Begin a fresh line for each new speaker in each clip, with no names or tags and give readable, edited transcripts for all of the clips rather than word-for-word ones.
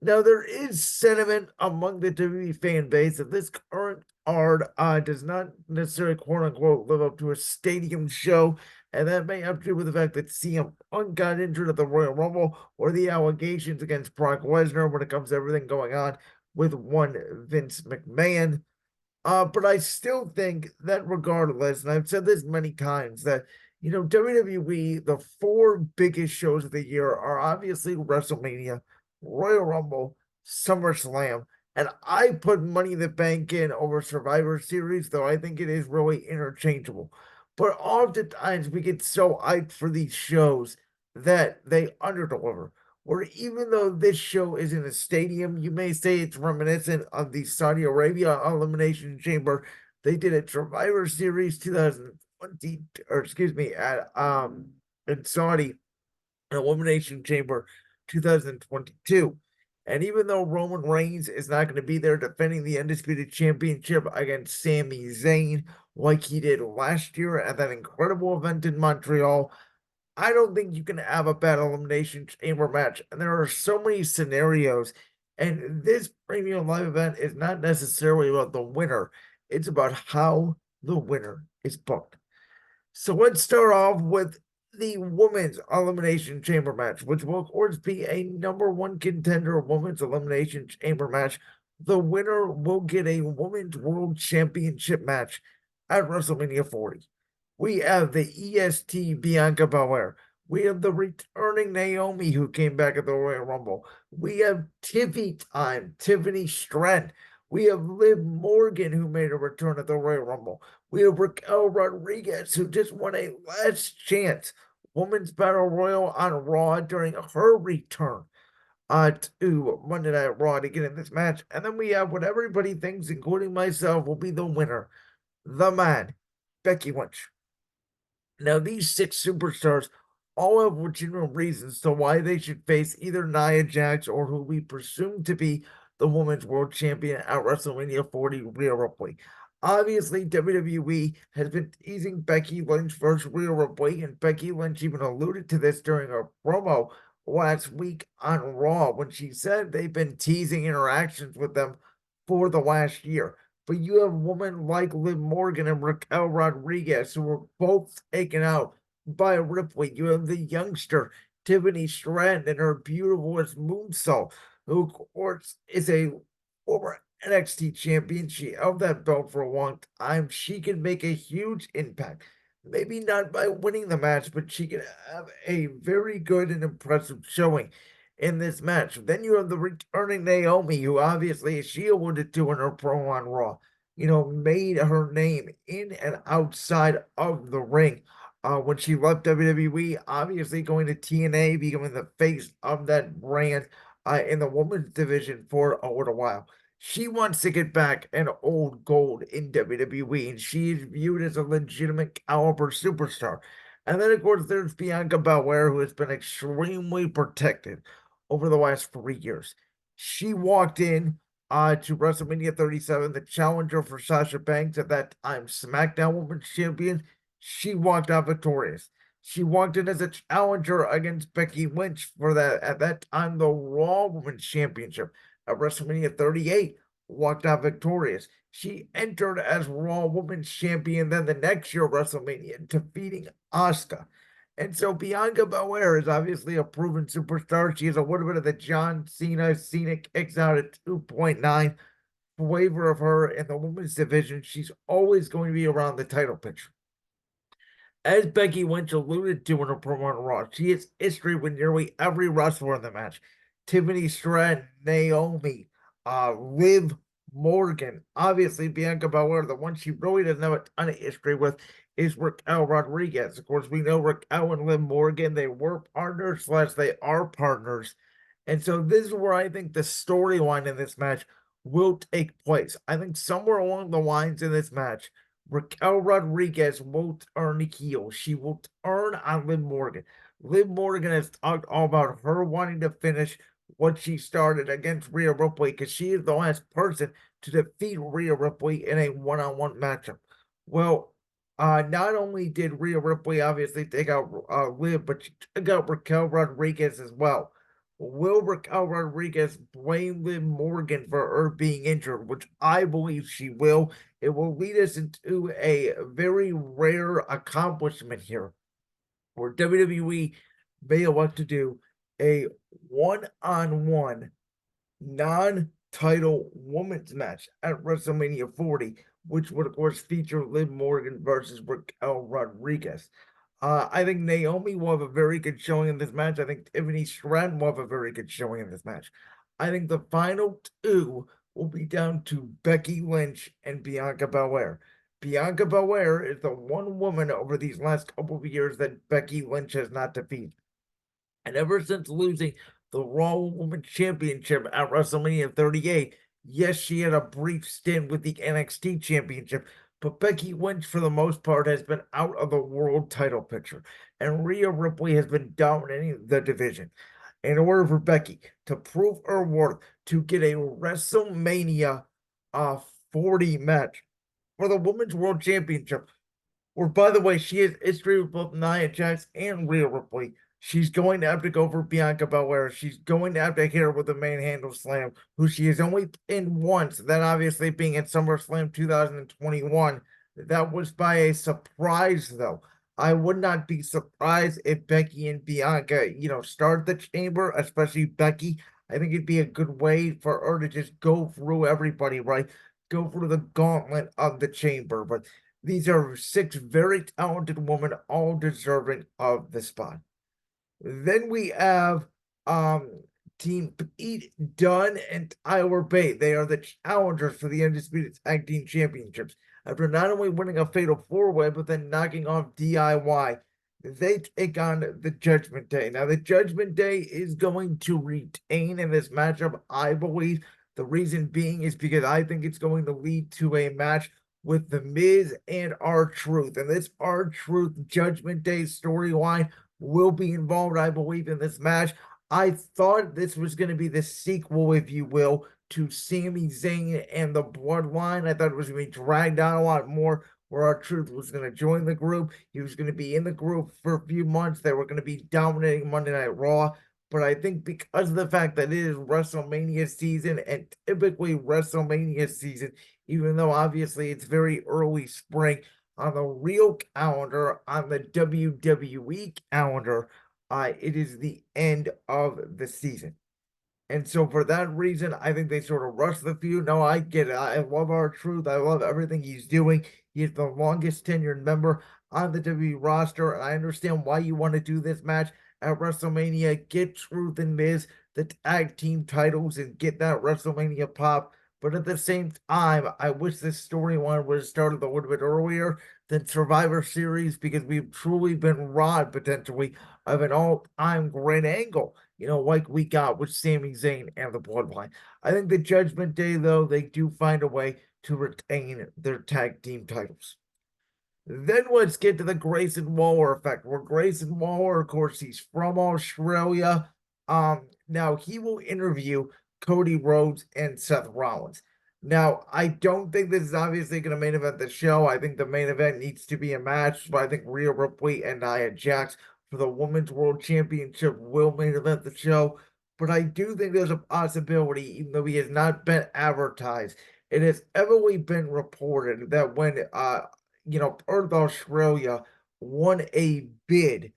Now, there is sentiment among the WWE fan base that this current card does not necessarily quote unquote live up to a stadium show, and that may have to do with the fact that CM Punk got injured at the Royal Rumble or the allegations against Brock Lesnar when it comes to everything going on with one Vince McMahon. But I still think that regardless, and I've said this many times, that WWE, the four biggest shows of the year are obviously WrestleMania, Royal Rumble, SummerSlam, and I put Money in the Bank in over Survivor Series, though I think it is really interchangeable. But oftentimes we get so hyped for these shows that they underdeliver. Where even though this show is in a stadium, you may say it's reminiscent of the Saudi Arabia Elimination Chamber. They did a Survivor Series 2020, or excuse me, at in Saudi Elimination Chamber 2022. And even though Roman Reigns is not going to be there defending the Undisputed Championship against Sami Zayn like he did last year at that incredible event in Montreal, I don't think you can have a bad Elimination Chamber match. And there are so many scenarios. And this premium live event is not necessarily about the winner, it's about how the winner is booked. So let's start off with the women's elimination chamber match, which will, of course, be a number one contender women's elimination chamber match. The winner will get a women's world championship match at WrestleMania 40. We have the EST Bianca Belair. We have the returning Naomi who came back at the Royal Rumble. We have Tiffy Time, Tiffany Stratton. We have Liv Morgan who made a return at the Royal Rumble. We have Raquel Rodriguez, who just won a last chance Women's Battle Royal on Raw during her return to Monday Night Raw to get in this match. And then we have what everybody thinks, including myself, will be the winner, the man, Becky Lynch. Now, these six superstars all have legitimate reasons to why they should face either Nia Jax or who we presume to be the women's world champion at WrestleMania 40, Rhea Ripley. Obviously, WWE has been teasing Becky Lynch versus Rhea Ripley, and Becky Lynch even alluded to this during a promo last week on Raw when she said they've been teasing interactions with them for the last year. But you have women like Liv Morgan and Raquel Rodriguez who were both taken out by Ripley. You have the youngster Tiffany Stratton and her beautiful as moonsault, who of course is a former NXT champion. She held that belt for a long time. She can make a huge impact. Maybe not by winning the match, but she can have a very good and impressive showing in this match. Then you have the returning Naomi, who obviously, as she alluded to in her promo on Raw, made her name in and outside of the ring. When she left WWE, obviously going to TNA, becoming the face of that brand in the women's division for a little while. She wants to get back an old gold in WWE, and she is viewed as a legitimate caliber superstar. And then, of course, there's Bianca Belair, who has been extremely protected over the last 3 years. She walked in to WrestleMania 37, the challenger for Sasha Banks at that time, SmackDown Women's Champion. She walked out victorious. She walked in as a challenger against Becky Lynch for that, at that time, the Raw Women's Championship at WrestleMania 38, walked out victorious. She entered as Raw Women's Champion then the next year, WrestleMania, defeating Asuka. And so Bianca Belair is obviously a proven superstar. She has a little bit of the John Cena kicks out at 2.9 flavor of her in the women's division. She's always going to be around the title picture. As Becky Lynch alluded to in her promo on Raw, she has history with nearly every wrestler in the match. Tiffany Stratton, Naomi, Liv Morgan. Obviously, Bianca Belair, the one she really doesn't have a ton of history with, is Raquel Rodriguez. Of course, we know Raquel and Liv Morgan, they were partners, slash, they are partners. And so this is where I think the storyline in this match will take place. I think somewhere along the lines in this match, Raquel Rodriguez will turn heel. She will turn on Liv Morgan. Liv Morgan has talked all about her wanting to finish what she started against Rhea Ripley because she is the last person to defeat Rhea Ripley in a one-on-one matchup. Well, not only did Rhea Ripley obviously take out Liv, but she took out Raquel Rodriguez as well. Will Raquel Rodriguez blame Liv Morgan for her being injured, which I believe she will? It will lead us into a very rare accomplishment here, where WWE may elect to do a one-on-one non-title women's match at WrestleMania 40, which would of course feature Liv Morgan versus Raquel Rodriguez. I think Naomi will have a very good showing in this match. I think Tiffany Stratton will have a very good showing in this match. I think the final two will be down to Becky Lynch and Bianca Belair. Bianca Belair is the one woman over these last couple of years that Becky Lynch has not defeated. And ever since losing the Raw Women's Championship at WrestleMania 38, yes, she had a brief stint with the NXT Championship, but Becky Lynch, for the most part, has been out of the world title picture, and Rhea Ripley has been dominating the division. In order for Becky to prove her worth, to get a WrestleMania 40 match for the Women's World Championship, or, by the way, she has history with both Nia Jax and Rhea Ripley. She's going to have to go for Bianca Belair. She's going to have to hit her with a manhandle slam, who she has only pinned once. That obviously being at SummerSlam 2021. That was by a surprise, though. I would not be surprised if Becky and Bianca, start the chamber, especially Becky. I think it'd be a good way for her to just go through everybody, right? Go through the gauntlet of the chamber. But these are six very talented women, all deserving of the spot. Then we have Team Pete Dunne and Tyler Bate. They are the challengers for the Undisputed Tag Team Championships. After not only winning a fatal four-way, but then knocking off DIY, they take on the Judgment Day. Now, the Judgment Day is going to retain in this matchup, I believe. The reason being is because I think it's going to lead to a match with The Miz and R-Truth. And this R-Truth Judgment Day storyline will be involved, I believe, in this match. I thought this was going to be the sequel, if you will, to Sami Zayn and the Bloodline. I thought it was going to be dragged out a lot more, where R-Truth was going to join the group. He was going to be in the group for a few months. They were going to be dominating Monday Night Raw. But I think because of the fact that it is WrestleMania season, and typically WrestleMania season, even though obviously it's very early spring, on the real calendar, on the WWE calendar, it is the end of the season. And so for that reason, I think they sort of rushed the feud. No, I get it. I love R-Truth. I love everything he's doing. He's the longest tenured member on the WWE roster. And I understand why you want to do this match at WrestleMania. Get Truth and Miz the tag team titles and get that WrestleMania pop. But at the same time, I wish this storyline would have started a little bit earlier than Survivor Series, because we've truly been robbed potentially of an all-time great angle, like we got with Sami Zayn and the Bloodline. I think the Judgment Day, though, they do find a way to retain their tag team titles. Then let's get to the Grayson Waller effect, where Grayson Waller, of course, he's from Australia. Now he will interview Cody Rhodes and Seth Rollins. Now, I don't think this is obviously going to main event the show. I think the main event needs to be a match, but I think Rhea Ripley and Nia Jax for the Women's World Championship will main event the show. But I do think there's a possibility, even though he has not been advertised, it has heavily been reported that when Perth, Australia won a bid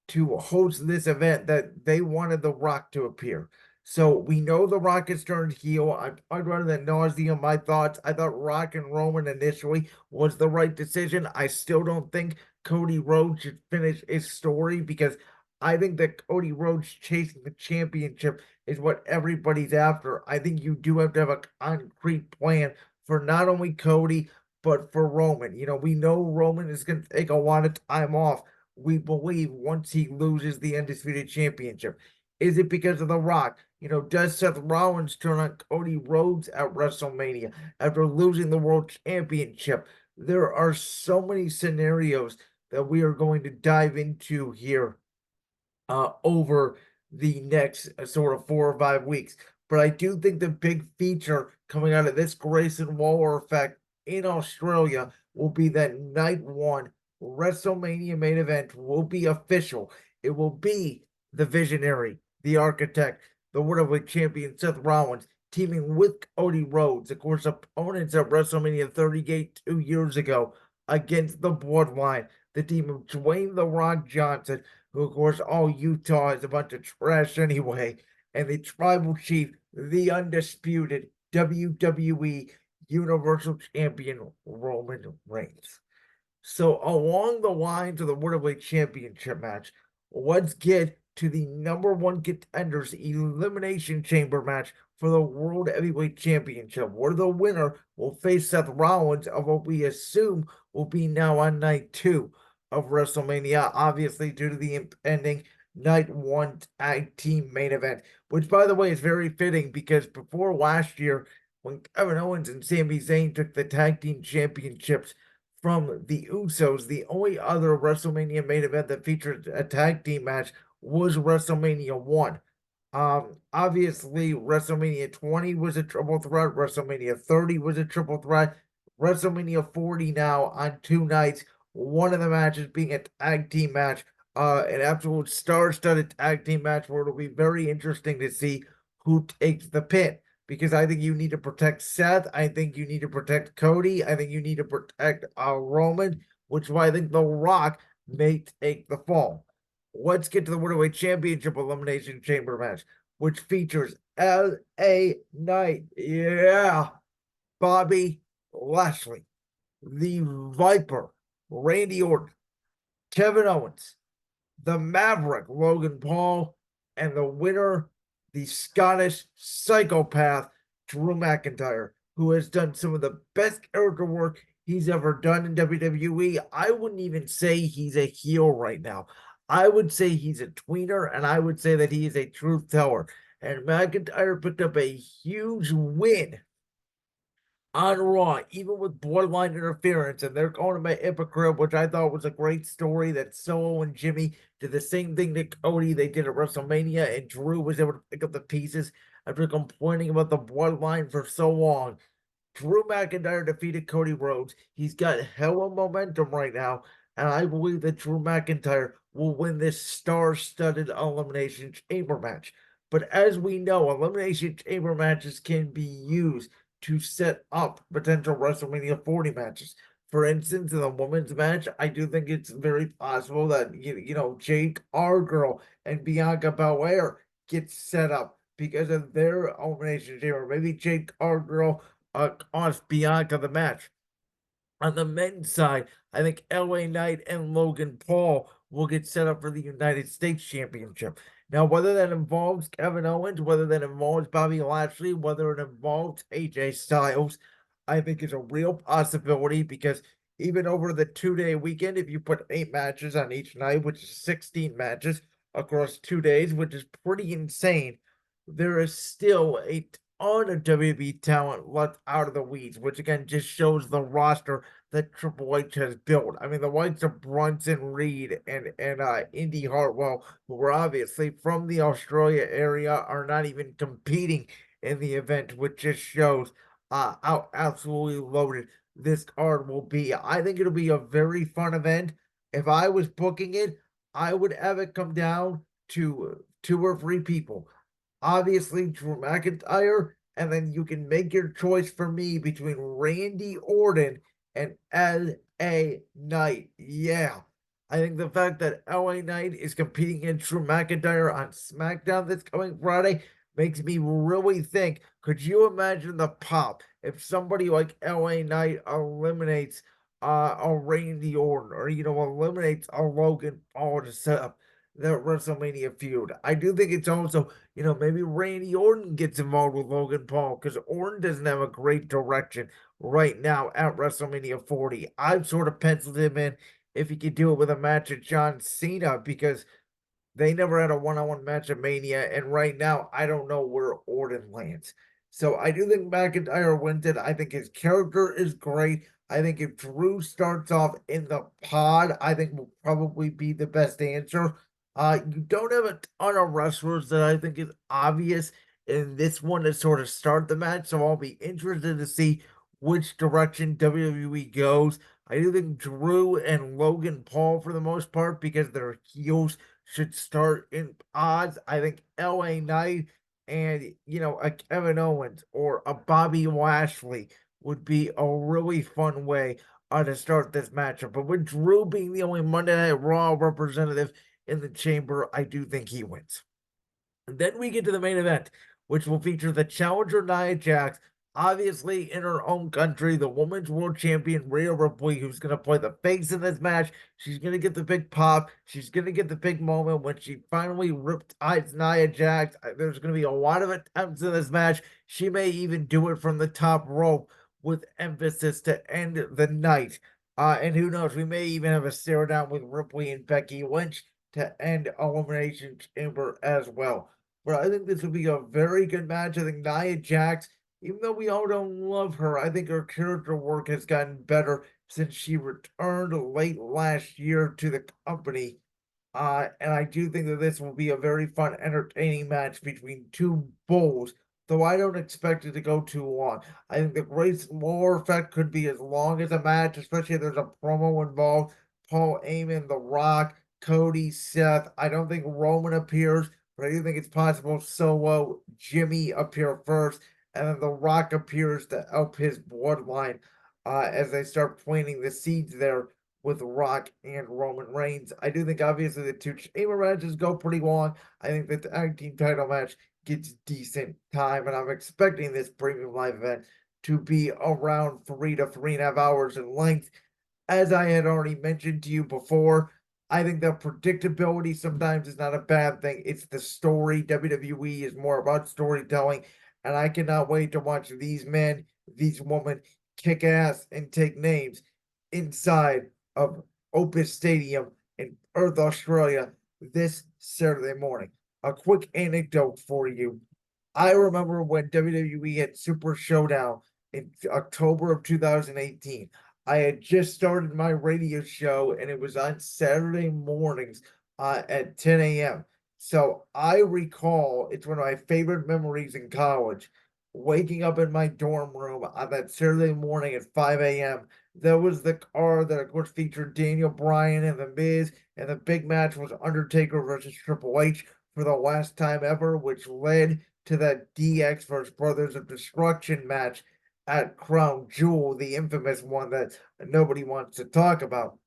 to host this event, that they wanted The Rock to appear. So we know The Rock has turned heel. I'd rather than nauseum my thoughts. I thought Rock and Roman initially was the right decision. I still don't think Cody Rhodes should finish his story, because I think that Cody Rhodes chasing the championship is what everybody's after. I think you do have to have a concrete plan for not only Cody, but for Roman. We know Roman is going to take a lot of time off, we believe, once he loses the Undisputed Championship. Is it because of The Rock? Does Seth Rollins turn on Cody Rhodes at WrestleMania after losing the World Championship? There are so many scenarios that we are going to dive into here over the next sort of 4 or 5 weeks. But I do think the big feature coming out of this Grayson Waller effect in Australia will be that night one WrestleMania main event will be official. It will be the visionary, the architect, the World Heavyweight Champion Seth Rollins, teaming with Cody Rhodes, of course, opponents at WrestleMania 38 2 years ago against the Bloodline, the team of Dwayne The Rock Johnson, who, of course, all Utah is a bunch of trash anyway, and the Tribal Chief, the undisputed WWE Universal Champion Roman Reigns. So, along the lines of the World Heavyweight Championship match, let's get to the number one contenders Elimination Chamber match for the World Heavyweight Championship, where the winner will face Seth Rollins of what we assume will be now on night two of WrestleMania, obviously due to the impending night one tag team main event, which, by the way, is very fitting because before last year, when Kevin Owens and Sami Zayn took the tag team championships from the Usos, the only other WrestleMania main event that featured a tag team match was WrestleMania 1. Obviously, WrestleMania 20 was a triple threat, WrestleMania 30 was a triple threat, WrestleMania 40 now on two nights, one of the matches being a tag team match, an absolute star-studded tag team match where it'll be very interesting to see who takes the pin because I think you need to protect Seth. I think you need to protect Cody. I think you need to protect Roman, which is why I think The Rock may take the fall. Let's get to the World Heavyweight Championship Elimination Chamber match, which features L.A. Knight. Yeah. Bobby Lashley, the Viper, Randy Orton, Kevin Owens, the Maverick, Logan Paul, and the winner, the Scottish psychopath, Drew McIntyre, who has done some of the best character work he's ever done in WWE. I wouldn't even say he's a heel right now. I would say he's a tweener, and I would say that he is a truth teller. And McIntyre picked up a huge win on Raw, even with borderline interference, and they're calling him a hypocrite, which I thought was a great story that Solo and Jimmy did the same thing to Cody they did at WrestleMania, and Drew was able to pick up the pieces after complaining about the bloodline for so long. Drew McIntyre defeated Cody Rhodes. He's got hella momentum right now, and I believe that Drew McIntyre will win this star-studded Elimination Chamber match. But as we know, Elimination Chamber matches can be used to set up potential WrestleMania 40 matches. For instance, in the women's match, I do think it's very possible that Jake R Girl and Bianca Belair get set up because of their elimination chamber. Maybe Jake R Girl cost Bianca the match. On the men's side, I think LA Knight and Logan Paul will get set up for the United States Championship. Now, whether that involves Kevin Owens, whether that involves Bobby Lashley, whether it involves AJ Styles, I think is a real possibility because even over the 2-day weekend, if you put 8 matches on each night, which is 16 matches across 2 days, which is pretty insane, there is still a ton of WWE talent left out of the weeds, which again just shows the roster that Triple H has built. I mean, the likes of Brunson Reed and Indy Hartwell, who were obviously from the Australia area, are not even competing in the event, which just shows how absolutely loaded this card will be. I think it'll be a very fun event. If I was booking it, I would have it come down to 2 or 3 people. Obviously, Drew McIntyre, and then you can make your choice for me between Randy Orton and L.A. Knight. Yeah. I think the fact that LA Knight is competing against Drew McIntyre on SmackDown this coming Friday makes me really think, could you imagine the pop if somebody like LA Knight eliminates a Randy Orton or eliminates a Logan Paul to set up that WrestleMania feud? I do think it's also, maybe Randy Orton gets involved with Logan Paul because Orton doesn't have a great direction right now at WrestleMania 40. I've sort of penciled him in if he could do it with a match at John Cena because they never had a one-on-one match at Mania, and right now I don't know where Orton lands. So I do think McIntyre wins it. I think his character is great. I think if Drew starts off in the pod, I think will probably be the best answer. You don't have a ton of wrestlers that I think is obvious in this one to sort of start the match, so I'll be interested to see which direction WWE goes. I do think Drew and Logan Paul, for the most part, because they're heels, should start in odds. I think LA Knight and a Kevin Owens or a Bobby Lashley would be a really fun way to start this matchup. But with Drew being the only Monday Night Raw representative in the chamber, I do think he wins. And then we get to the main event, which will feature the challenger Nia Jax, obviously in her own country, the women's world champion Rhea Ripley, who's going to play the face in this match. She's going to get the big pop. She's going to get the big moment when she finally ripped eyes Nia Jax. There's going to be a lot of attempts in this match. She may even do it from the top rope with emphasis to end the night. And who knows, we may even have a stare down with Ripley and Becky Lynch to end Elimination Chamber as well. But I think this will be a very good match. I think Nia Jax, even though we all don't love her, I think her character work has gotten better since she returned late last year to the company. And I do think that this will be a very fun, entertaining match between two bulls, though I don't expect it to go too long. I think the Grace Lore effect could be as long as a match, especially if there's a promo involved. Paul Heyman, The Rock, Cody, Seth. I don't think Roman appears, but I do think it's possible Solo, Jimmy appear first, and then The Rock appears to help his bloodline as they start planting the seeds there with Rock and Roman Reigns. I do think obviously the two chamber matches go pretty long. I think that the tag team title match gets decent time, and I'm expecting this premium live event to be around 3 to 3.5 hours in length. As I had already mentioned to you before, I think that predictability sometimes is not a bad thing. It's the story. WWE is more about storytelling, and I cannot wait to watch these men, these women kick ass and take names inside of Opus Stadium in Perth, Australia this Saturday morning. A quick anecdote for you. I remember when WWE had Super Showdown in October of 2018. I had just started my radio show and it was on Saturday mornings at 10 a.m. So I recall it's one of my favorite memories in college. Waking up in my dorm room on that Saturday morning at 5 a.m. There was the car that, of course, featured Daniel Bryan and The Miz, and the big match was Undertaker versus Triple H for the last time ever, which led to that DX versus Brothers of Destruction match at Crown Jewel, the infamous one that nobody wants to talk about.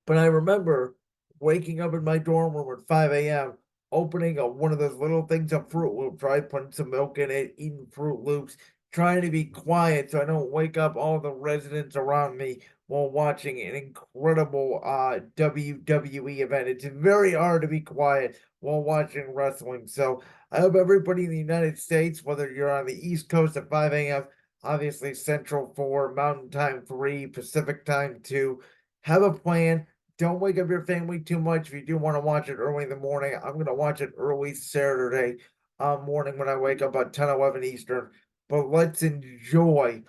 But I remember waking up in my dorm room at 5 a.m., opening one of those little things of Fruit Loops, right? Putting some milk in it, eating Fruit Loops, trying to be quiet so I don't wake up all the residents around me while watching an incredible WWE event. It's very hard to be quiet while watching wrestling. So I hope everybody in the United States, whether you're on the East Coast at 5 a.m., obviously Central 4, Mountain Time 3, Pacific Time 2, have a plan. Don't wake up your family too much if you do want to watch it early in the morning. I'm going to watch it early Saturday morning when I wake up at 10, 11 Eastern. But let's enjoy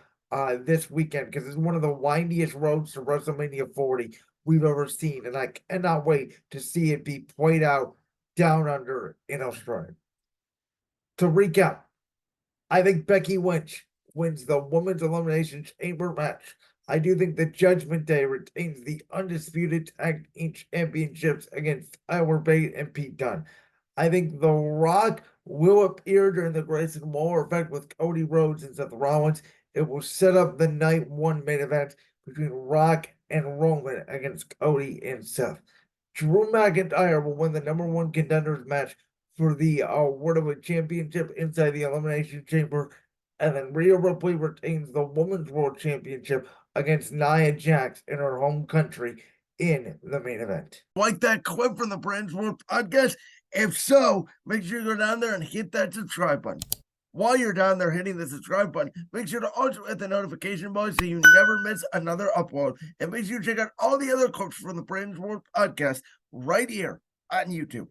this weekend because it's one of the windiest roads to WrestleMania 40 we've ever seen. And I cannot wait to see it be played out down under in Australia. To recap, I think Becky Lynch wins the Women's Elimination Chamber match. I do think the Judgment Day retains the undisputed tag team championships against Tyler Bate and Pete Dunne. I think The Rock will appear during the Grayson Waller effect with Cody Rhodes and Seth Rollins. It will set up the night one main event between Rock and Roman against Cody and Seth. Drew McIntyre will win the number one contenders match for the World Championship inside the Elimination Chamber. And then Rhea Ripley retains the Women's World Championship against Nia Jax in her home country in the main event. Like that clip from the Brands World podcast? If so, make sure you go down there and hit that subscribe button. While you're down there hitting the subscribe button, make sure to also hit the notification bell so you never miss another upload. And make sure you check out all the other clips from the Brands World podcast right here on YouTube.